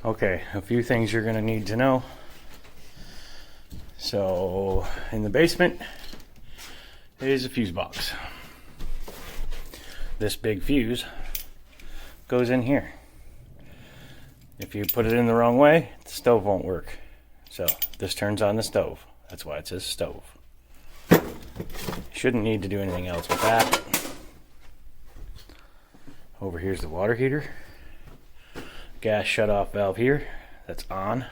Okay, a few things you're going to need to know. So, in the basement is a fuse box. This big fuse goes in here. If you put it in the wrong way, the stove won't work. So, this turns on the stove. That's why it says stove. Shouldn't need to do anything else with that. Over here's the water heater. Gas shut-off valve here. That's on.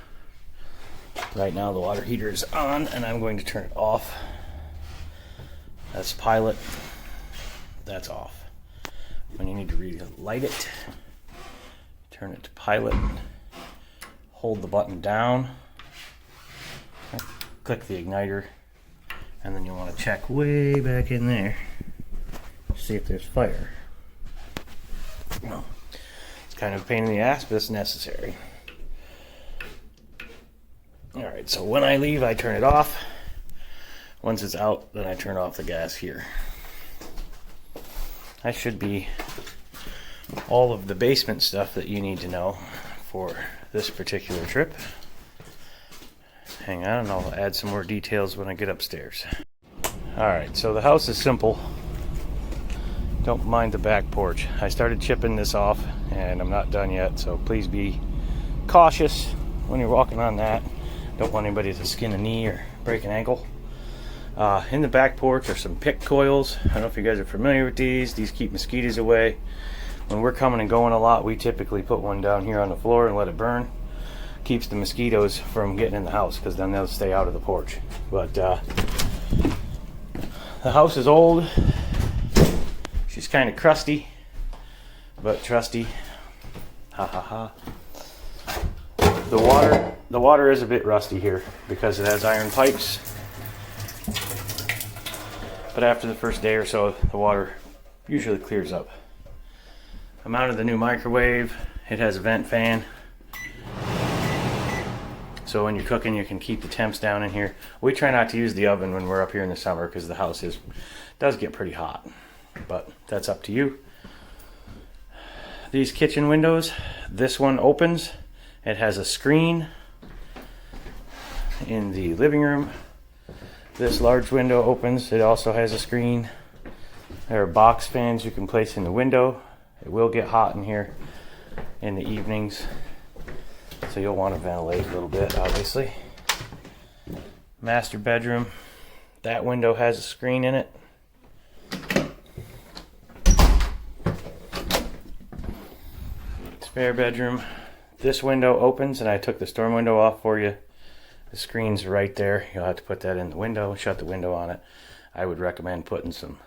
Right now the water heater is on and I'm going to turn it off. That's pilot. That's off. When you need to relight it, turn it to pilot. Hold the button down. Click the igniter. And then you'll want to check way back in there. See if there's fire. No. It's kind of a pain in the ass, but it's necessary. Alright, so when I leave, I turn it off. Once it's out, then I turn off the gas here. That should be all of the basement stuff that you need to know for this particular trip. Hang on, and I'll add some more details when I get upstairs. Alright, so the house is simple. Don't mind the back porch. I started chipping this off, and I'm not done yet, so please be cautious when you're walking on that. Don't want anybody to skin a knee or break an ankle. In the back porch are some pick coils. I don't know if you guys are familiar with these. These keep mosquitoes away. When we're coming and going a lot, we typically put one down here on the floor and let it burn. Keeps the mosquitoes from getting in the house, because then they'll stay out of the porch. But the house is old. She's kind of crusty, but trusty. Ha ha ha. The water is a bit rusty here because it has iron pipes. But after the first day or so, the water usually clears up. I mounted the new microwave. It has a vent fan. So when you're cooking, you can keep the temps down in here. We try not to use the oven when we're up here in the summer because the house does get pretty hot. But that's up to you. These kitchen windows, this one opens. It has a screen in the living room. This large window opens. It also has a screen. There are box fans you can place in the window. It will get hot in here in the evenings, so you'll want to ventilate a little bit, obviously. Master bedroom. That window has a screen in it. Spare bedroom. This window opens, and I took the storm window off for you. The screen's right there. You'll have to put that in the window, shut the window on it. I would recommend putting some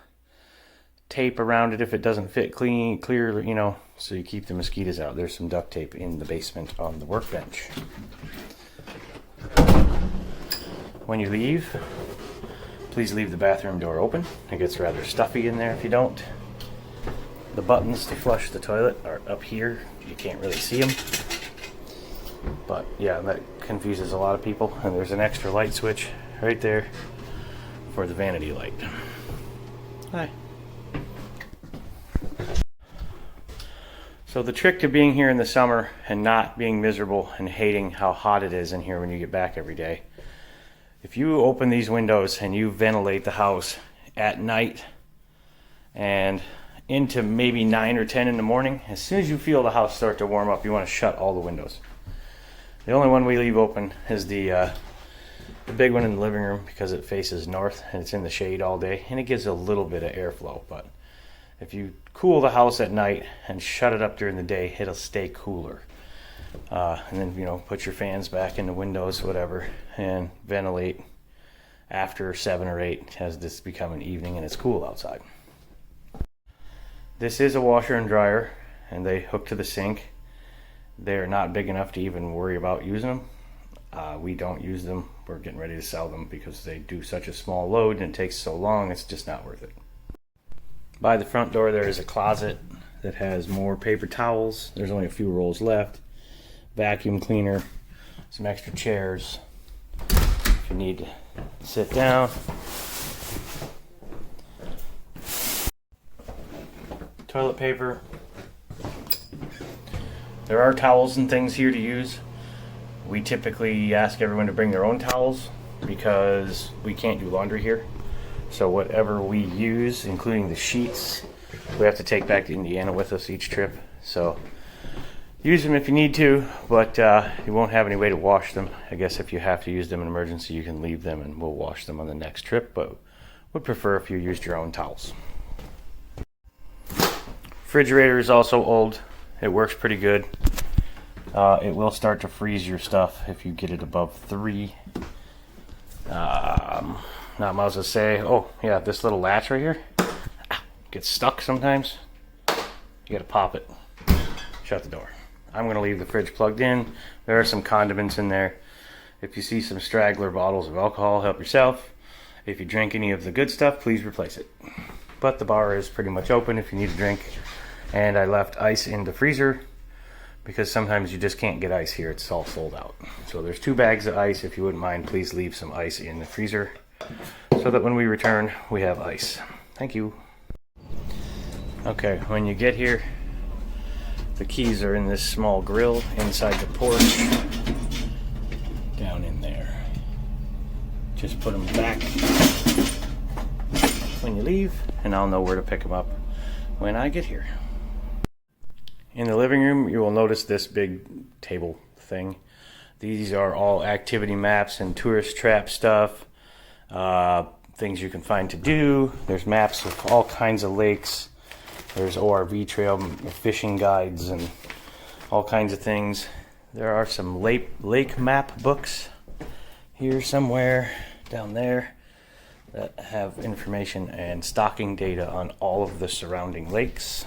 tape around it if it doesn't fit clear, you know, so you keep the mosquitoes out. There's some duct tape in the basement on the workbench. When you leave, please leave the bathroom door open. It gets rather stuffy in there if you don't. The buttons to flush the toilet are up here. You can't really see them. But yeah, that confuses a lot of people. And there's an extra light switch right there for the vanity light. Hi. So the trick to being here in the summer and not being miserable and hating how hot it is in here when you get back every day. If you open these windows and you ventilate the house at night and into maybe 9 or 10 in the morning, as soon as you feel the house start to warm up, you want to shut all the windows. The only one we leave open is the big one in the living room because it faces north and it's in the shade all day and it gives a little bit of airflow. But if you cool the house at night and shut it up during the day, it'll stay cooler. And then, you know, put your fans back in the windows, whatever, and ventilate after 7 or 8 as this become an evening and it's cool outside. This is a washer and dryer, and they hook to the sink. They're not big enough to even worry about using them. We don't use them. We're getting ready to sell them because they do such a small load and it takes so long, it's just not worth it. By the front door there is a closet that has more paper towels. There's only a few rolls left. Vacuum cleaner, some extra chairs if you need to sit down. Toilet paper. There are towels and things here to use. We typically ask everyone to bring their own towels because we can't do laundry here. So whatever we use, including the sheets, we have to take back to Indiana with us each trip. So use them if you need to, but you won't have any way to wash them. I guess if you have to use them in emergency, you can leave them and we'll wash them on the next trip, but would prefer if you used your own towels. Refrigerator is also old. It works pretty good. It will start to freeze your stuff if you get it above 3. Not much to say. Oh yeah, this little latch right here gets stuck sometimes. You gotta pop it. Shut the door. I'm gonna leave the fridge plugged in. There are some condiments in there. If you see some straggler bottles of alcohol, help yourself. If you drink any of the good stuff, please replace it. But the bar is pretty much open if you need a drink. And I left ice in the freezer because sometimes you just can't get ice here. It's all sold out. So there's 2 bags of ice. If you wouldn't mind, please leave some ice in the freezer so that when we return, we have ice. Thank you. Okay, when you get here, the keys are in this small grill inside the porch, down in there. Just put them back when you leave, and I'll know where to pick them up when I get here. In the living room, you will notice this big table thing. These are all activity maps and tourist trap stuff, things you can find to do. There's maps of all kinds of lakes. There's ORV trail, fishing guides, and all kinds of things. There are some lake map books here somewhere down there that have information and stocking data on all of the surrounding lakes.